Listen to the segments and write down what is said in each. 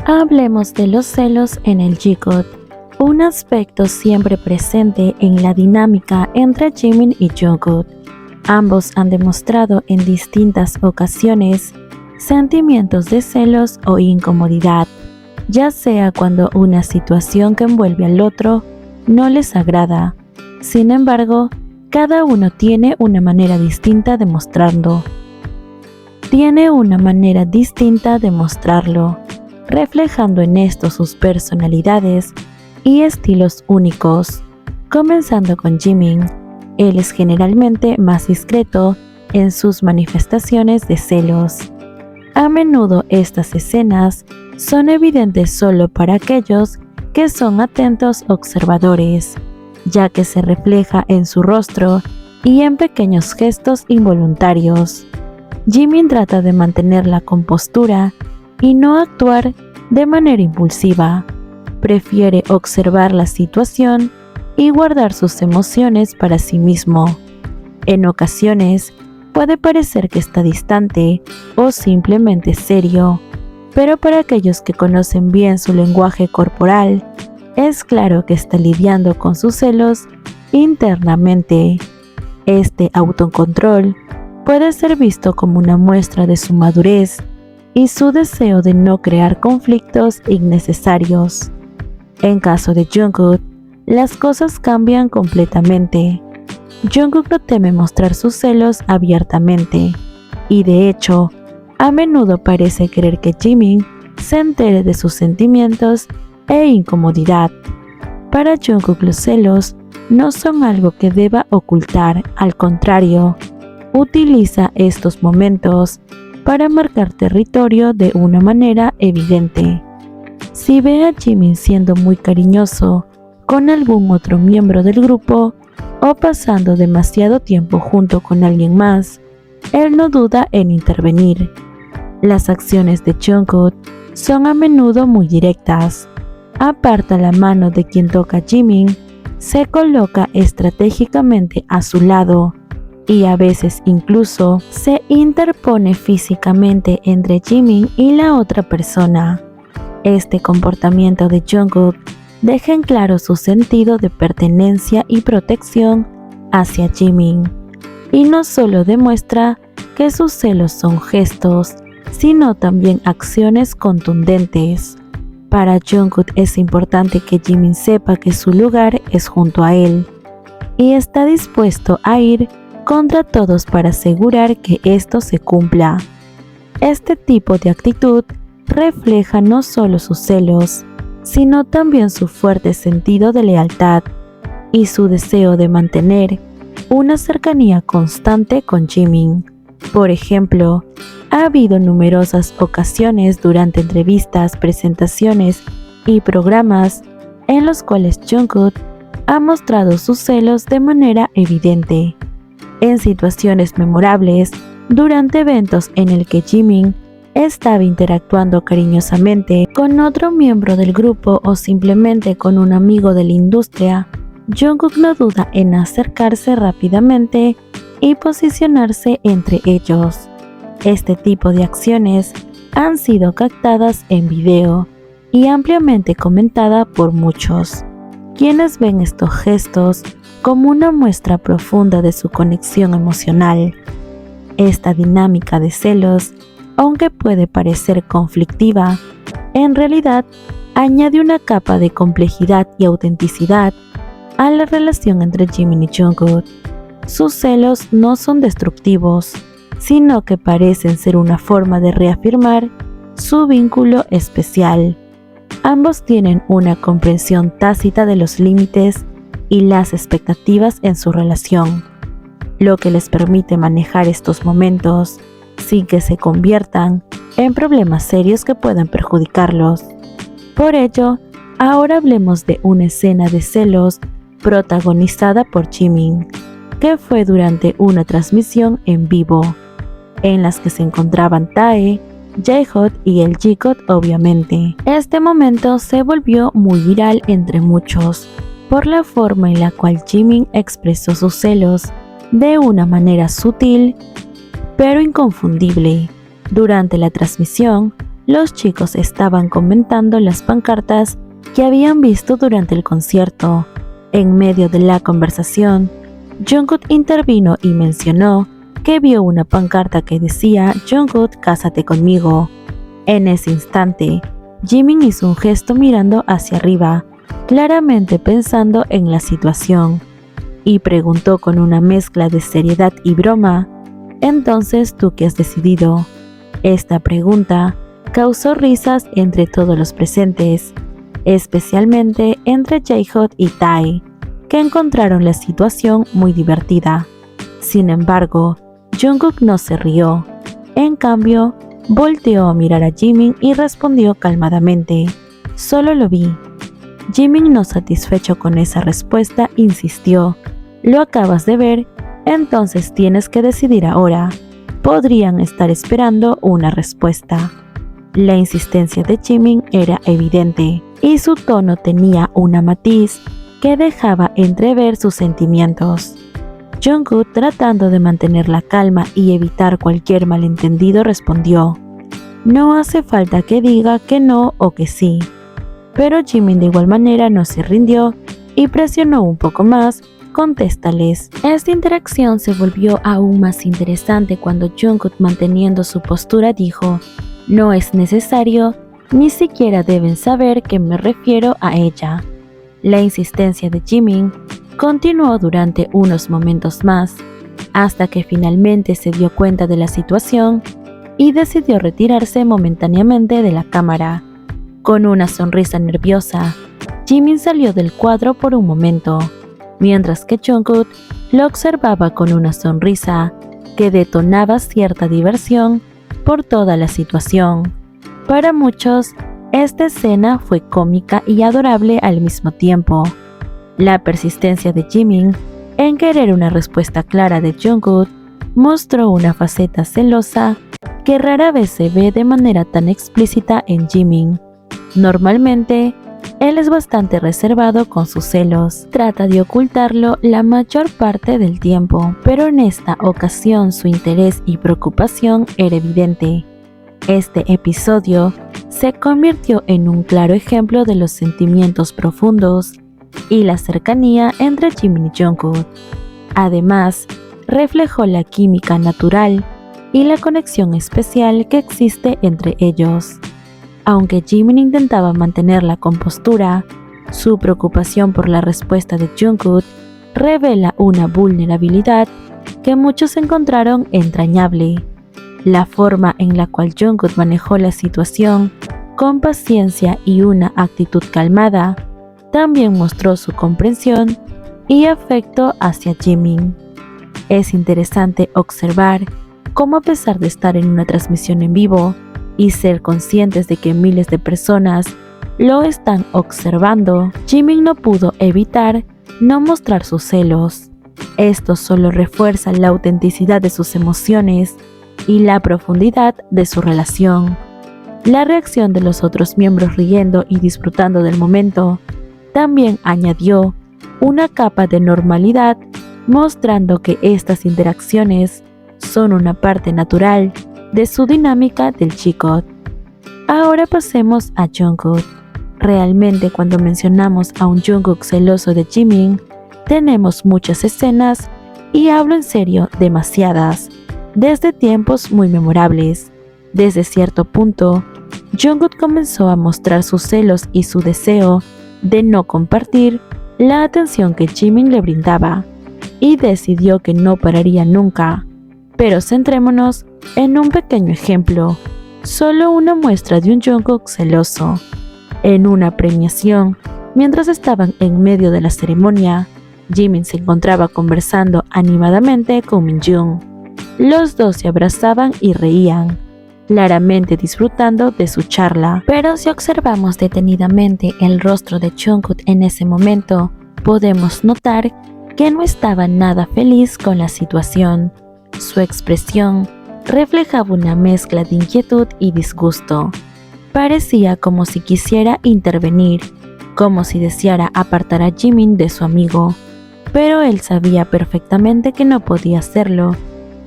Hablemos de los celos en el G-Code, un aspecto siempre presente en la dinámica entre Jimin y Jungkook. Ambos han demostrado en distintas ocasiones sentimientos de celos o incomodidad, ya sea cuando una situación que envuelve al otro no les agrada. Sin embargo, cada uno tiene una manera distinta de mostrarlo. Reflejando en esto sus personalidades y estilos únicos. Comenzando con Jimin, él es generalmente más discreto en sus manifestaciones de celos. A menudo estas escenas son evidentes solo para aquellos que son atentos observadores, ya que se refleja en su rostro y en pequeños gestos involuntarios. Jimin trata de mantener la compostura y no actuar de manera impulsiva. Prefiere observar la situación y guardar sus emociones para sí mismo. En ocasiones, puede parecer que está distante o simplemente serio, pero para aquellos que conocen bien su lenguaje corporal, es claro que está lidiando con sus celos internamente. Este autocontrol puede ser visto como una muestra de su madurez y su deseo de no crear conflictos innecesarios. En caso de Jungkook, las cosas cambian completamente. Jungkook no teme mostrar sus celos abiertamente, y de hecho, a menudo parece querer que Jimin se entere de sus sentimientos e incomodidad. Para Jungkook los celos no son algo que deba ocultar, al contrario, utiliza estos momentos para marcar territorio de una manera evidente. Si ve a Jimin siendo muy cariñoso con algún otro miembro del grupo o pasando demasiado tiempo junto con alguien más, él no duda en intervenir. Las acciones de Jungkook son a menudo muy directas. Aparta la mano de quien toca a Jimin, se coloca estratégicamente a su lado y a veces incluso se interpone físicamente entre Jimin y la otra persona. Este comportamiento de Jungkook deja en claro su sentido de pertenencia y protección hacia Jimin, y no solo demuestra que sus celos son gestos, sino también acciones contundentes. Para Jungkook es importante que Jimin sepa que su lugar es junto a él, y está dispuesto a ir contra todos para asegurar que esto se cumpla. Este tipo de actitud refleja no solo sus celos, sino también su fuerte sentido de lealtad y su deseo de mantener una cercanía constante con Jimin. Por ejemplo, ha habido numerosas ocasiones durante entrevistas, presentaciones y programas en los cuales Jungkook ha mostrado sus celos de manera evidente. En situaciones memorables, durante eventos en el que Jimin estaba interactuando cariñosamente con otro miembro del grupo o simplemente con un amigo de la industria, Jungkook no duda en acercarse rápidamente y posicionarse entre ellos. Este tipo de acciones han sido captadas en video y ampliamente comentada por muchos, quienes ven estos gestos como una muestra profunda de su conexión emocional. Esta dinámica de celos, aunque puede parecer conflictiva, en realidad añade una capa de complejidad y autenticidad a la relación entre Jimin y Jungkook. Sus celos no son destructivos, sino que parecen ser una forma de reafirmar su vínculo especial. Ambos tienen una comprensión tácita de los límites y las expectativas en su relación, lo que les permite manejar estos momentos sin que se conviertan en problemas serios que puedan perjudicarlos. Por ello, ahora hablemos de una escena de celos protagonizada por Jimin, que fue durante una transmisión en vivo, en las que se encontraban Tae, J-Hot y el G-Code obviamente. Este momento se volvió muy viral entre muchos, por la forma en la cual Jimin expresó sus celos de una manera sutil pero inconfundible. Durante la transmisión, los chicos estaban comentando las pancartas que habían visto durante el concierto. En medio de la conversación, Jungkook intervino y mencionó que vio una pancarta que decía "Jungkook, cásate conmigo". En ese instante, Jimin hizo un gesto mirando hacia arriba, claramente pensando en la situación, y preguntó con una mezcla de seriedad y broma: "Entonces, ¿tú qué has decidido?". Esta pregunta causó risas entre todos los presentes, especialmente entre J-Hope y Tae, que encontraron la situación muy divertida. Sin embargo, Jungkook no se rió. En cambio, volteó a mirar a Jimin y respondió calmadamente: "Solo lo vi". Jimin, no satisfecho con esa respuesta, insistió: "Lo acabas de ver, entonces tienes que decidir ahora". Podrían estar esperando una respuesta. La insistencia de Jimin era evidente, y su tono tenía una matiz que dejaba entrever sus sentimientos. Jungkook, tratando de mantener la calma y evitar cualquier malentendido, respondió: "No hace falta que diga que no o que sí". Pero Jimin de igual manera no se rindió y presionó un poco más: "Contéstales". Esta interacción se volvió aún más interesante cuando Jungkook, manteniendo su postura, dijo: "No es necesario, ni siquiera deben saber que me refiero a ella". La insistencia de Jimin continuó durante unos momentos más, hasta que finalmente se dio cuenta de la situación y decidió retirarse momentáneamente de la cámara. Con una sonrisa nerviosa, Jimin salió del cuadro por un momento, mientras que Jungkook lo observaba con una sonrisa que detonaba cierta diversión por toda la situación. Para muchos, esta escena fue cómica y adorable al mismo tiempo. La persistencia de Jimin en querer una respuesta clara de Jungkook mostró una faceta celosa que rara vez se ve de manera tan explícita en Jimin. Normalmente, él es bastante reservado con sus celos, trata de ocultarlo la mayor parte del tiempo, pero en esta ocasión su interés y preocupación era evidente. Este episodio se convirtió en un claro ejemplo de los sentimientos profundos y la cercanía entre Jimin y Jungkook. Además, reflejó la química natural y la conexión especial que existe entre ellos. Aunque Jimin intentaba mantener la compostura, su preocupación por la respuesta de Jungkook revela una vulnerabilidad que muchos encontraron entrañable. La forma en la cual Jungkook manejó la situación con paciencia y una actitud calmada también mostró su comprensión y afecto hacia Jimin. Es interesante observar cómo, a pesar de estar en una transmisión en vivo y ser conscientes de que miles de personas lo están observando, Jimin no pudo evitar no mostrar sus celos. Esto solo refuerza la autenticidad de sus emociones y la profundidad de su relación. La reacción de los otros miembros riendo y disfrutando del momento también añadió una capa de normalidad, mostrando que estas interacciones son una parte natural de su dinámica del G-Code. Ahora pasemos a Jungkook. Realmente, cuando mencionamos a un Jungkook celoso de Jimin, tenemos muchas escenas, y hablo en serio, demasiadas, desde tiempos muy memorables. Desde cierto punto, Jungkook comenzó a mostrar sus celos y su deseo de no compartir la atención que Jimin le brindaba, y decidió que no pararía nunca. Pero centrémonos en un pequeño ejemplo, solo una muestra de un Jungkook celoso. En una premiación, mientras estaban en medio de la ceremonia, Jimin se encontraba conversando animadamente con Minjung. Los dos se abrazaban y reían, claramente disfrutando de su charla. Pero si observamos detenidamente el rostro de Jungkook en ese momento, podemos notar que no estaba nada feliz con la situación. Su expresión reflejaba una mezcla de inquietud y disgusto. Parecía como si quisiera intervenir, como si deseara apartar a Jimin de su amigo, pero él sabía perfectamente que no podía hacerlo,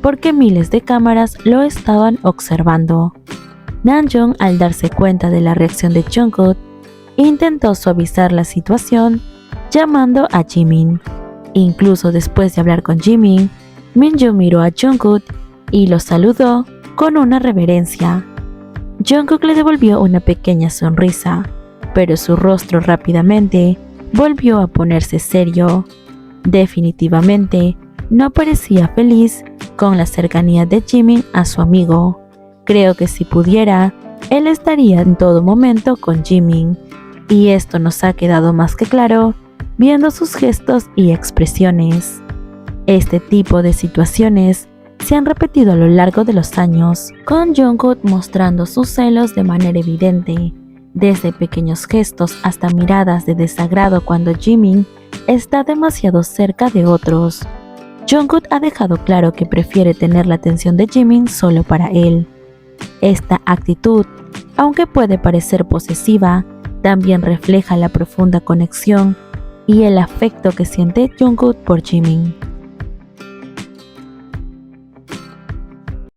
porque miles de cámaras lo estaban observando. Namjoon, al darse cuenta de la reacción de Jungkook, intentó suavizar la situación llamando a Jimin. Incluso después de hablar con Jimin, Minju miró a Jungkook y lo saludó con una reverencia. Jungkook le devolvió una pequeña sonrisa, pero su rostro rápidamente volvió a ponerse serio. Definitivamente no parecía feliz con la cercanía de Jimin a su amigo. Creo que si pudiera, él estaría en todo momento con Jimin, y esto nos ha quedado más que claro viendo sus gestos y expresiones. Este tipo de situaciones se han repetido a lo largo de los años, con Jungkook mostrando sus celos de manera evidente, desde pequeños gestos hasta miradas de desagrado cuando Jimin está demasiado cerca de otros. Jungkook ha dejado claro que prefiere tener la atención de Jimin solo para él. Esta actitud, aunque puede parecer posesiva, también refleja la profunda conexión y el afecto que siente Jungkook por Jimin.